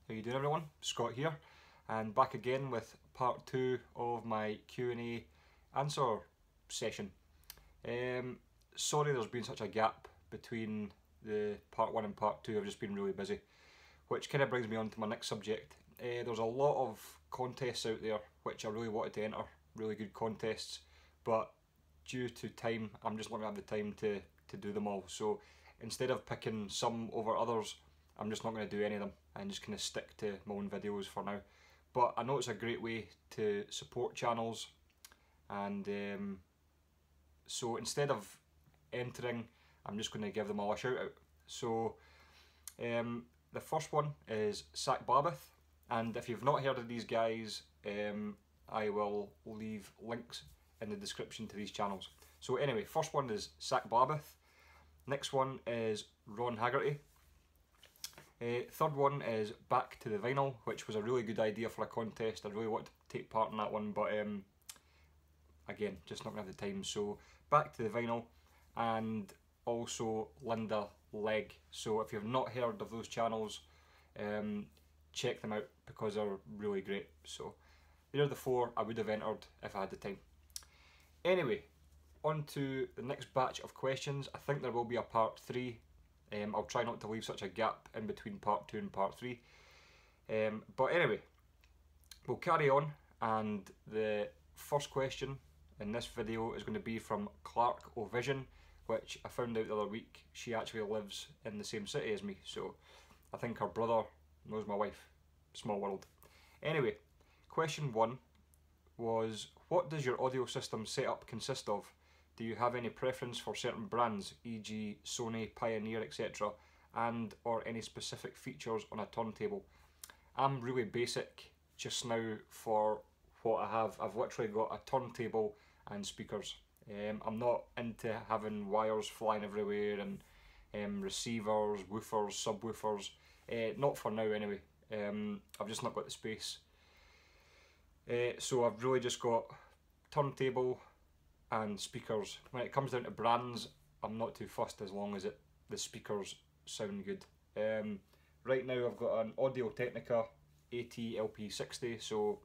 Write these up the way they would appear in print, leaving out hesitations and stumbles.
How you doing, everyone? Scott here, and back again with part 2 of my Q&A answer session. Sorry there's been such a gap between the part 1 and part 2, I've just been really busy. Which kind of brings me on to my next subject. There's a lot of contests out there which I really wanted to enter, really good contests, but due to time, I'm just not going to have the time to do them all. So instead of picking some over others, I'm just not going to do any of them and just kind of stick to my own videos for now. But I know it's a great way to support channels, and so instead of entering, I'm just going to give them all a shout out. So the first one is Sack Babith, and if you've not heard of these guys, I will leave links in the description to these channels. So anyway, first one is Sack Babith, next one is Ron Haggerty. Third one is Back to the Vinyl, which was a really good idea for a contest. I really wanted to take part in that one, but again, just not going to have the time. So Back to the Vinyl, and also Linda Legg. So if you've not heard of those channels, check them out because they're really great. So they're the 4 I would have entered if I had the time. Anyway, on to the next batch of questions. I think there will be a part 3. I'll try not to leave such a gap in between part 2 and part 3. But anyway, we'll carry on, and the first question in this video is going to be from Clark O'Vision, which I found out the other week. She actually lives in the same city as me, so I think her brother knows my wife. Small world. Anyway, question 1 was, what does your audio system setup consist of? Do you have any preference for certain brands, e.g. Sony, Pioneer, etc., and or any specific features on a turntable? I'm really basic just now for what I have. I've literally got a turntable and speakers. I'm not into having wires flying everywhere and receivers, woofers, subwoofers. Not for now anyway. I've just not got the space. So I've really just got turntable and speakers. When it comes down to brands, I'm not too fussed as long as the speakers sound good. Right now I've got an Audio Technica AT-LP60, so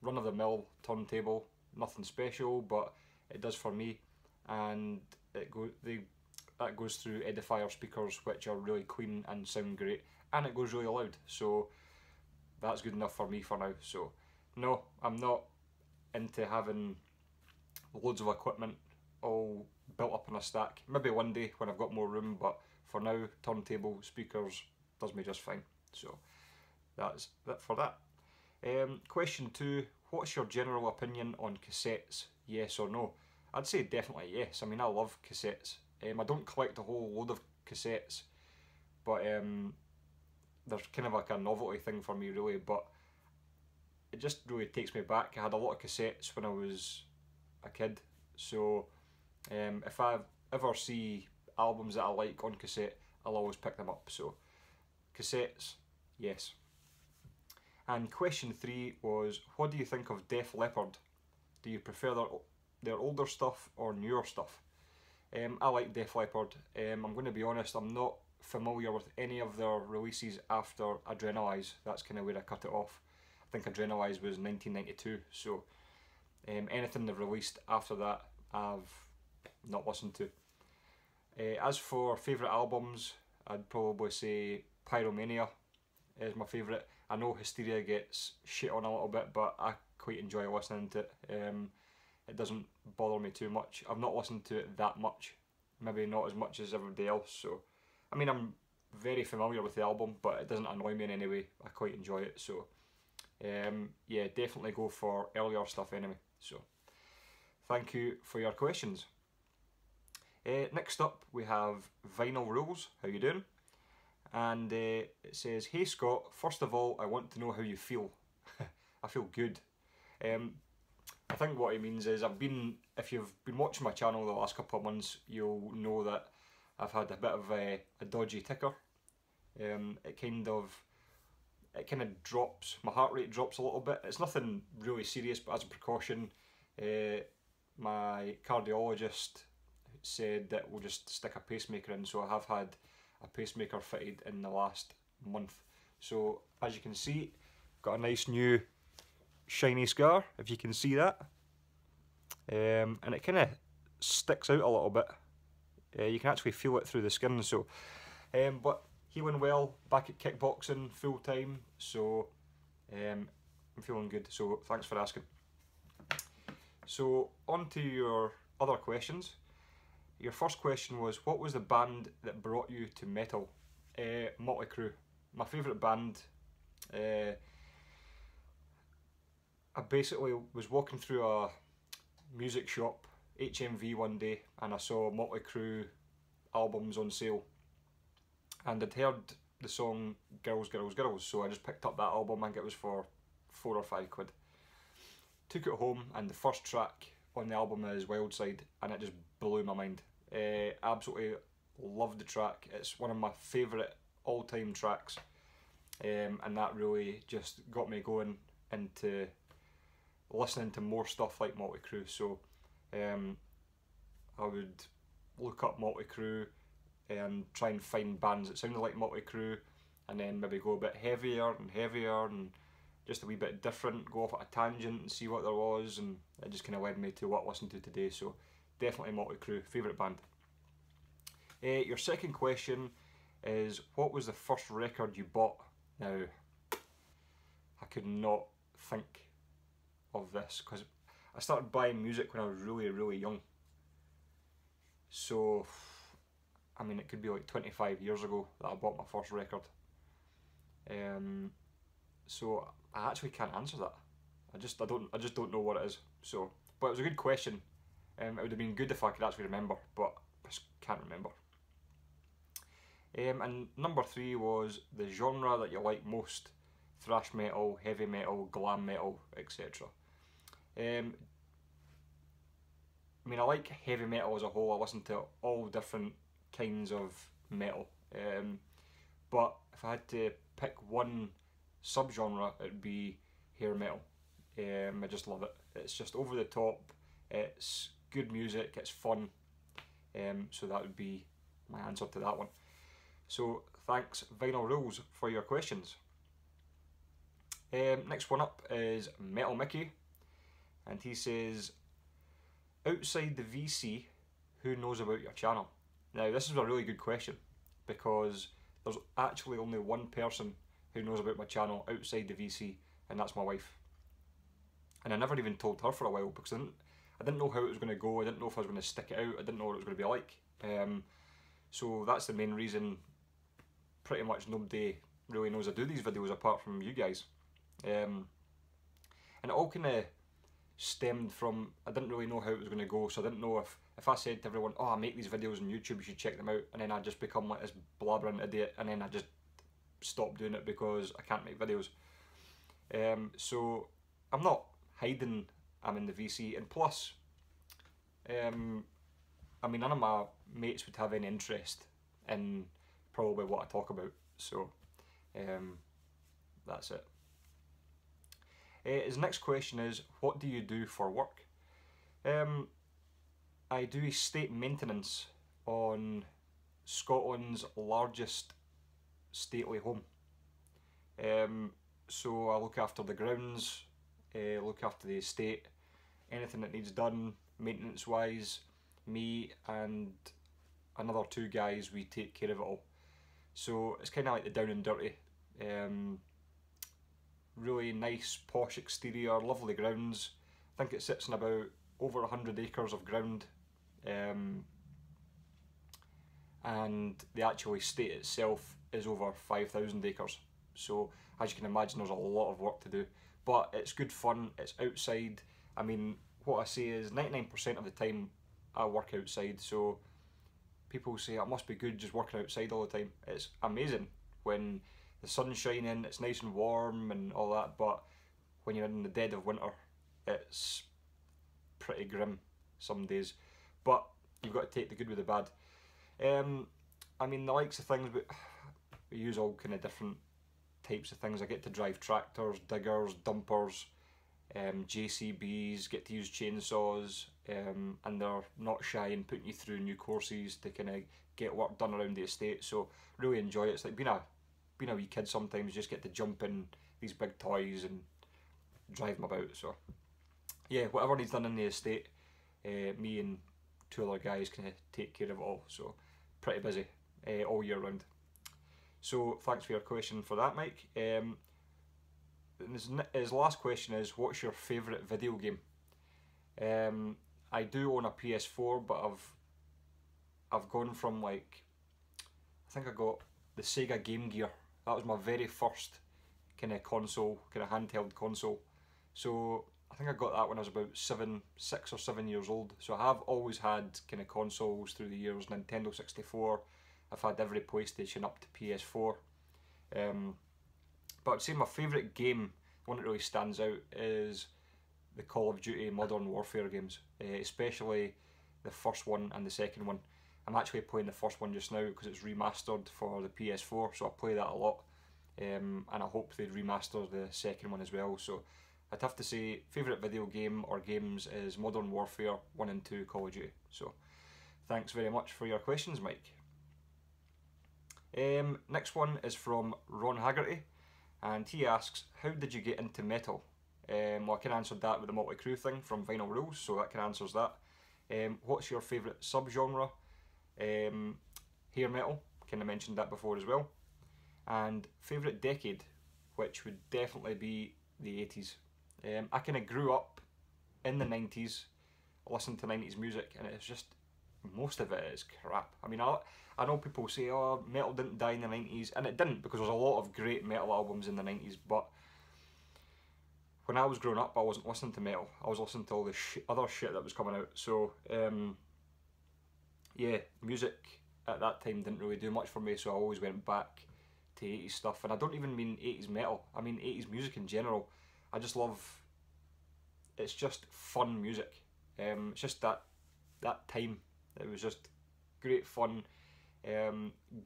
run of the mill turntable, nothing special, but it does for me, and that goes through Edifier speakers, which are really clean and sound great, and it goes really loud, so that's good enough for me for now. So no, I'm not into having loads of equipment all built up in a stack. Maybe one day when I've got more room, but for now, turntable, speakers does me just fine. So that's that for that. Question 2, what's your general opinion on cassettes, yes or no? I'd say definitely yes. I mean, I love cassettes. I don't collect a whole load of cassettes, but they're kind of like a novelty thing for me really, but it just really takes me back. I had a lot of cassettes when I was a kid, so if I ever see albums that I like on cassette, I'll always pick them up. So cassettes, yes. And question 3 was, what do you think of Def Leppard? Do you prefer their older stuff or newer stuff? I like Def Leppard. I'm going to be honest, I'm not familiar with any of their releases after Adrenalize. That's kind of where I cut it off. I think Adrenalize was 1992, so anything they've released after that I've not listened to. As for favourite albums, I'd probably say Pyromania is my favourite. I know Hysteria gets shit on a little bit, but I quite enjoy listening to it. It doesn't bother me too much. I've not listened to it that much, maybe not as much as everybody else, so I mean, I'm very familiar with the album, but it doesn't annoy me in any way. I quite enjoy it, so yeah, definitely go for earlier stuff anyway. So thank you for your questions. Next up we have Vinyl Rules. How you doing? And it says, hey Scott, first of all I want to know how you feel. I feel good. I think what he means is, if you've been watching my channel the last couple of months, you'll know that I've had a bit of a dodgy ticker. It kind of drops, my heart rate drops a little bit. It's nothing really serious, but as a precaution, my cardiologist said that we'll just stick a pacemaker in, so I have had a pacemaker fitted in the last month. So as you can see, got a nice new shiny scar, if you can see that. And it kind of sticks out a little bit. You can actually feel it through the skin. So, but healing well, back at kickboxing full time. So I'm feeling good. So thanks for asking. So on to your other questions. Your first question was, what was the band that brought you to metal? Motley Crue, my favourite band. I basically was walking through a music shop, HMV, one day, and I saw Motley Crue albums on sale, and I'd heard the song Girls, Girls, Girls, so I just picked up that album. I think it was for £4 or £5. Took it home, and the first track on the album is Wild Side, and it just blew my mind. Absolutely loved the track. It's one of my favourite all-time tracks, and that really just got me going into listening to more stuff like Motley Crue. So I would look up Motley Crue and try and find bands that sounded like Motley Crue, and then maybe go a bit heavier and just a wee bit different, go off at a tangent and see what there was, and it just kind of led me to what I listen to today. So definitely Motley Crue, favourite band. Your second question is, what was the first record you bought? Now, I could not think of this, because I started buying music when I was really, really young. So, I mean, it could be like 25 years ago that I bought my first record. So I actually can't answer that. I just don't know what it is. So, but it was a good question. It would have been good if I could actually remember, but I just can't remember. And number 3 was the genre that you like most: thrash metal, heavy metal, glam metal, etc. I mean, I like heavy metal as a whole. I listen to all different kinds of metal. But if I had to pick one subgenre, it would be hair metal. I just love it. It's just over the top. It's good music. It's fun. So that would be my answer to that one. So thanks, Vinyl Rules, for your questions. Next one up is Metal Mickey, and he says, outside the VC, who knows about your channel? Now, this is a really good question, because there's actually only one person who knows about my channel outside the VC, and that's my wife. And I never even told her for a while, because I didn't know how it was going to go. I didn't know if I was going to stick it out. I didn't know what it was going to be like. So that's the main reason pretty much nobody really knows I do these videos apart from you guys. And it all kind of stemmed from, I didn't really know how it was going to go, so I didn't know if I said to everyone, oh, I make these videos on YouTube, you should check them out, and then I just become like this blabbering idiot, and then I just stop doing it because I can't make videos. So I'm not hiding I'm in the VC, and plus, I mean, none of my mates would have any interest in probably what I talk about, so that's it. His next question is, what do you do for work? I do estate maintenance on Scotland's largest stately home. So I look after the grounds, look after the estate, anything that needs done maintenance wise. Me and another 2 guys, we take care of it all. So it's kind of like the down and dirty. Really nice posh exterior, lovely grounds. I think it sits in about over 100 acres of ground, and the actual estate itself is over 5,000 acres. So as you can imagine, there's a lot of work to do, but it's good fun. It's outside. I mean, what I say is 99% of the time I work outside, so people say it must be good just working outside all the time. It's amazing when the sun's shining, it's nice and warm and all that, but when you're in the dead of winter, it's pretty grim some days. But you've got to take the good with the bad. I mean, the likes of things, but we use all kind of different types of things. I get to drive tractors, diggers, dumpers, JCBs, get to use chainsaws, and they're not shy in putting you through new courses to kind of get work done around the estate. So really enjoy it. It's like being being a wee kid sometimes, you just get to jump in these big toys and drive them about. So yeah, whatever needs done in the estate, me and two other guys can take care of it all. So pretty busy all year round. So thanks for your question for that, Mike. His last question is, what's your favourite video game? I do own a PS4, but I've gone from, like, I think I got the Sega Game Gear. That was my very first kind of console, kind of handheld console. So I think I got that when I was about 6 or 7 years old. So I have always had kind of consoles through the years. Nintendo 64. I've had every PlayStation up to PS4. But I'd say my favourite game, one that really stands out, is the Call of Duty Modern Warfare games, especially the first one and the second one. I'm actually playing the first one just now because it's remastered for the PS4, so I play that a lot, and I hope they remaster the second one as well. So I'd have to say favourite video game or games is Modern Warfare 1 and 2 Call of Duty. So thanks very much for your questions, Mike. Next one is from Ron Haggerty, and he asks, how did you get into metal? Well, I can answer that with the Motley Crue thing from Vinyl Rules, so that can answers that. What's your favourite subgenre? Hair metal, kind of mentioned that before as well. And favourite decade, which would definitely be the 80s. I kind of grew up in the 90s, listened to 90s music, and it's just, most of it is crap. I mean, I know people say, oh, metal didn't die in the 90s, and it didn't, because there was a lot of great metal albums in the 90s, but when I was growing up, I wasn't listening to metal. I was listening to all the other shit that was coming out. So, yeah, music at that time didn't really do much for me, so I always went back to 80s stuff. And I don't even mean 80s metal, I mean 80s music in general. I just love, it's just fun music. It's just that time. It was just great fun,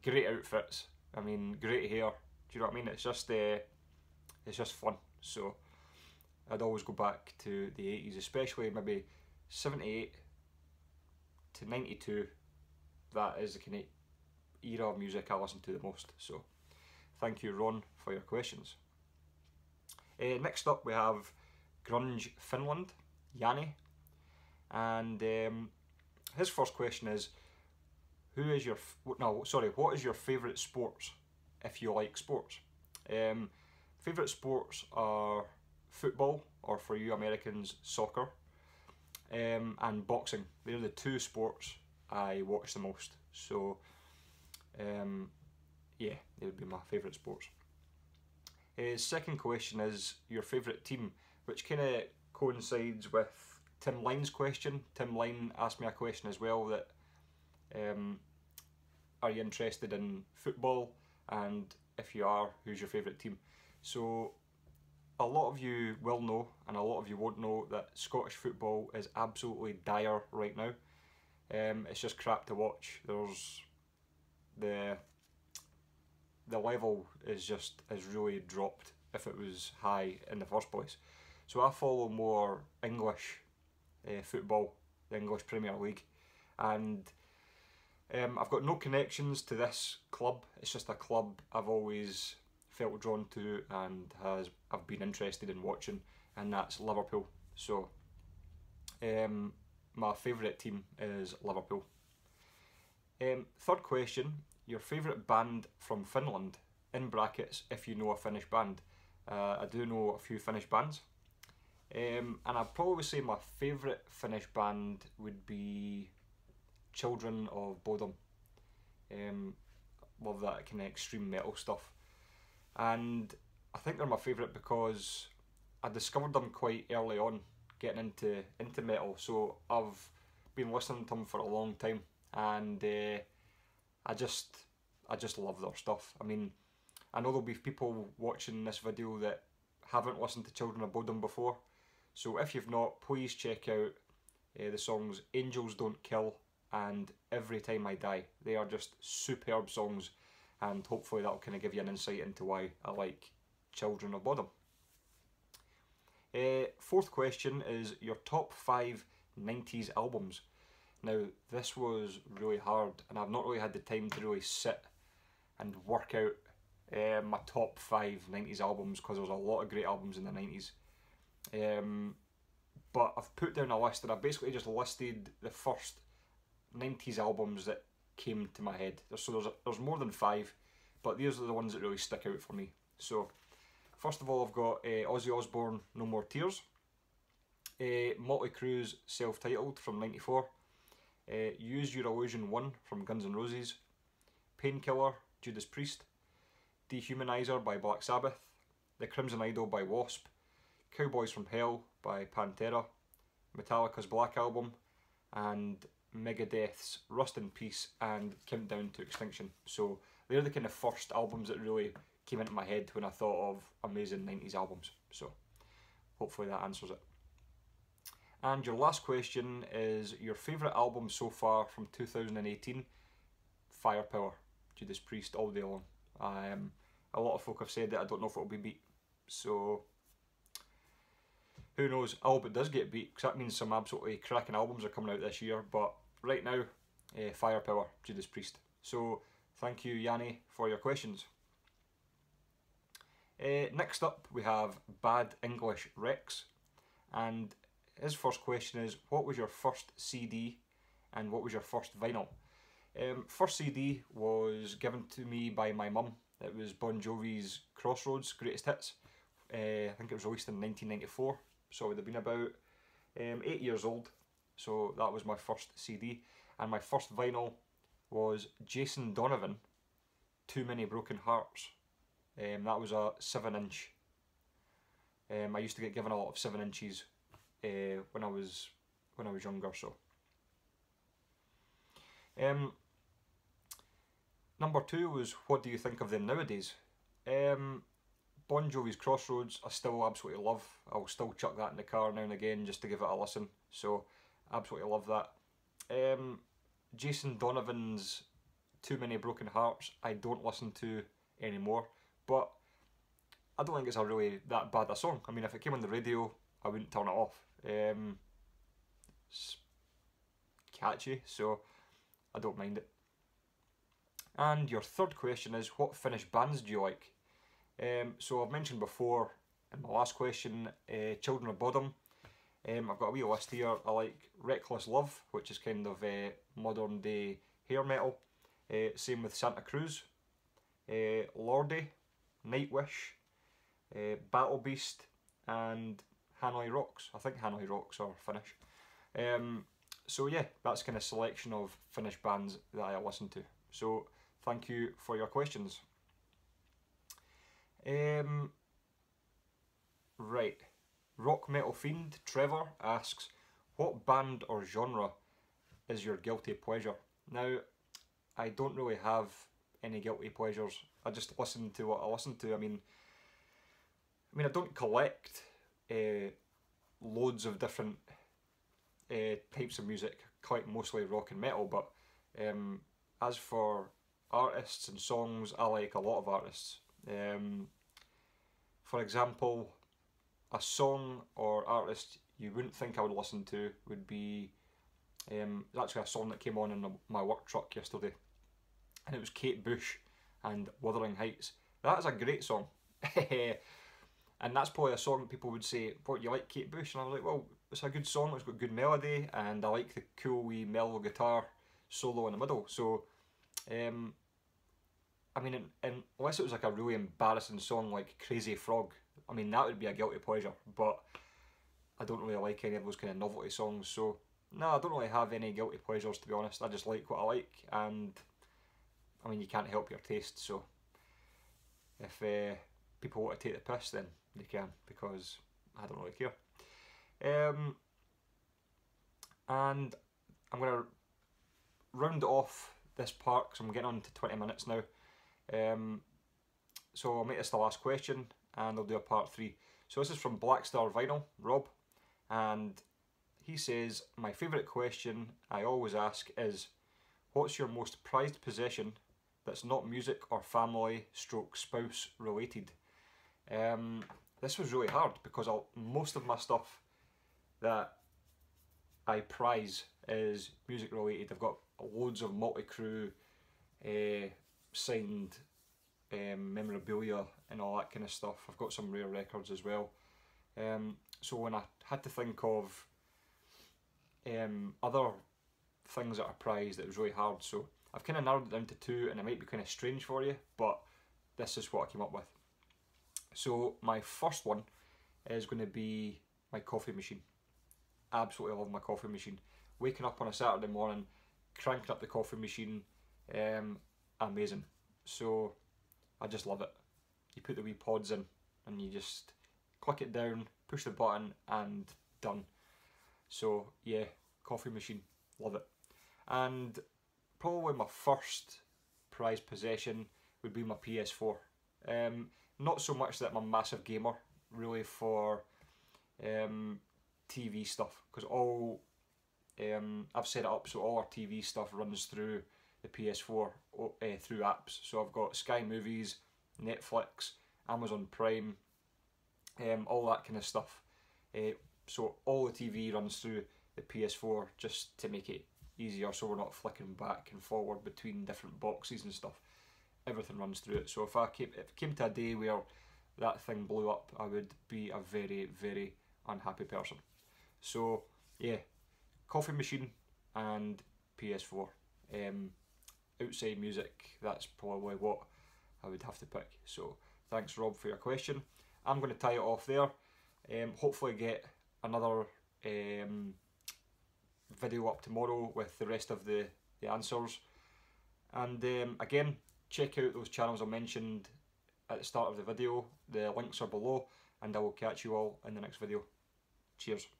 great outfits. I mean, great hair. Do you know what I mean? It's just fun. So I'd always go back to the 80s, especially maybe 78 to 92. That is the kind of era of music I listen to the most. So thank you, Ron, for your questions. Next up we have Grunge Finland, Yanni, and his first question is, what is your favourite sports, if you like sports? Favourite sports are football, or for you Americans, soccer, and boxing. They're the two sports I watch the most. So yeah, they would be my favourite sports. His second question is your favourite team, which kind of coincides with Tim Line's question. Tim Line asked me a question as well that, are you interested in football, and if you are, who's your favourite team? So a lot of you will know, and a lot of you won't know, that Scottish football is absolutely dire right now. It's just crap to watch. There's the level is really dropped if it was high in the first place. So I follow more English football, the English Premier League, and I've got no connections to this club. It's just a club I've always felt drawn to and I've been interested in watching, and that's Liverpool. So my favourite team is Liverpool. Third question, your favourite band from Finland, in brackets, if you know a Finnish band. I do know a few Finnish bands. And I'd probably say my favourite Finnish band would be Children of Bodom. Love that kind of extreme metal stuff. And I think they're my favourite because I discovered them quite early on, getting into metal. So I've been listening to them for a long time, and I just love their stuff. I mean, I know there'll be people watching this video that haven't listened to Children of Bodom before. So if you've not, please check out the songs Angels Don't Kill and Every Time I Die. They are just superb songs, and hopefully that'll kind of give you an insight into why I like Children of Bodom. Fourth question is your top 5 90s albums. Now, this was really hard, and I've not really had the time to really sit and work out my top 5 90s albums, because there's a lot of great albums in the 90s. But I've put down a list and I've basically just listed the first 90s albums that came to my head. So there's more than 5, but these are the ones that really stick out for me. So first of all, I've got Ozzy Osbourne, No More Tears, Motley Crue's Self-Titled from 94, Use Your Illusion 1 from Guns N' Roses, Painkiller, Judas Priest, Dehumanizer by Black Sabbath, The Crimson Idol by Wasp, Cowboys from Hell by Pantera, Metallica's Black Album, and Megadeth's Rust in Peace and Countdown to Extinction. So they're the kind of first albums that really came into my head when I thought of amazing 90s albums. So hopefully that answers it. And your last question is your favourite album so far from 2018. Firepower, Judas Priest, all day long. A lot of folk have said that. I don't know if it'll be beat. So who knows? I hope it does get beat, because that means some absolutely cracking albums are coming out this year. But right now, Firepower, Judas Priest. So thank you, Yanni, for your questions. Next up, we have Bad English Rex, and his first question is, what was your first CD and what was your first vinyl? First CD was given to me by my mum. It was Bon Jovi's Crossroads Greatest Hits. I think it was released in 1994, so I would have been about 8 years old. So that was my first CD. And my first vinyl was Jason Donovan, Too Many Broken Hearts. That was a 7-inch. I used to get given a lot of 7 inches when I was younger. So number 2 was, what do you think of them nowadays? Bon Jovi's Crossroads I still absolutely love. I'll still chuck that in the car now and again just to give it a listen. So absolutely love that. Jason Donovan's Too Many Broken Hearts I don't listen to anymore, but I don't think it's a really that bad a song. I mean, if it came on the radio, I wouldn't turn it off. It's catchy, so I don't mind it. And your third question is, what Finnish bands do you like? So I've mentioned before in my last question, Children of Bodom. I've got a wee list here. I like Reckless Love, which is kind of modern day hair metal. Same with Santa Cruz, Lordi, Nightwish, Battle Beast, and Hanoi Rocks. I think Hanoi Rocks are Finnish. So yeah, that's kind of selection of Finnish bands that I listen to. So thank you for your questions. Right, Rock Metal Fiend Trevor asks, what band or genre is your guilty pleasure? Now, I don't really have any guilty pleasures. I just listen to what I listen to. I mean, I don't collect loads of different types of music. I collect mostly rock and metal, but as for artists and songs, I like a lot of artists. For example, a song or artist you wouldn't think I would listen to would be actually a song that came on in my work truck yesterday, and it was Kate Bush and Wuthering Heights. That is a great song. And that's probably a song that people would say, what, you like Kate Bush? And I was like, well, it's a good song, it's got good melody, and I like the cool wee mellow guitar solo in the middle. So I mean, unless it was like a really embarrassing song like Crazy Frog, I mean, that would be a guilty pleasure, but I don't really like any of those kind of novelty songs. So no, I don't really have any guilty pleasures, to be honest. I just like what I like, and I mean, you can't help your taste. So if people want to take the piss, then they can, because I don't really care. And I'm going to round off this part because I'm getting on to 20 minutes now. So I'll make this the last question and I'll do a part 3. So this is from Black Star Vinyl, Rob, and he says, my favourite question I always ask is, what's your most prized possession that's not music or family / spouse related? This was really hard because most of my stuff that I prize is music related. I've got loads of Motley Crue signed memorabilia and all that kind of stuff. I've got some rare records as well. So when I had to think of other things that are prized, it was really hard. So I've kind of narrowed it down to two, and it might be kind of strange for you, but this is what I came up with. So my first one is going to be my coffee machine. Absolutely love my coffee machine. Waking up on a Saturday morning, cranking up the coffee machine, amazing. So I just love it. You put the wee pods in and you just click it down, push the button and done. So yeah, coffee machine, love it. And probably my first prized possession would be my PS4. Not so much that I'm a massive gamer, really, for TV stuff, because all I've set it up so all our TV stuff runs through the PS4 through apps. So I've got Sky Movies, Netflix, Amazon Prime, all that kind of stuff. So all the TV runs through the PS4 just to make it easier, so we're not flicking back and forward between different boxes and stuff. Everything runs through it. So if it came to a day where that thing blew up, I would be a very, very unhappy person. So yeah, coffee machine and PS4. Outside music, that's probably what I would have to pick. So thanks, Rob, for your question. I'm going to tie it off there. Hopefully get another video up tomorrow with the rest of the answers. And again, check out those channels I mentioned at the start of the video. The links are below, and I will catch you all in the next video. Cheers.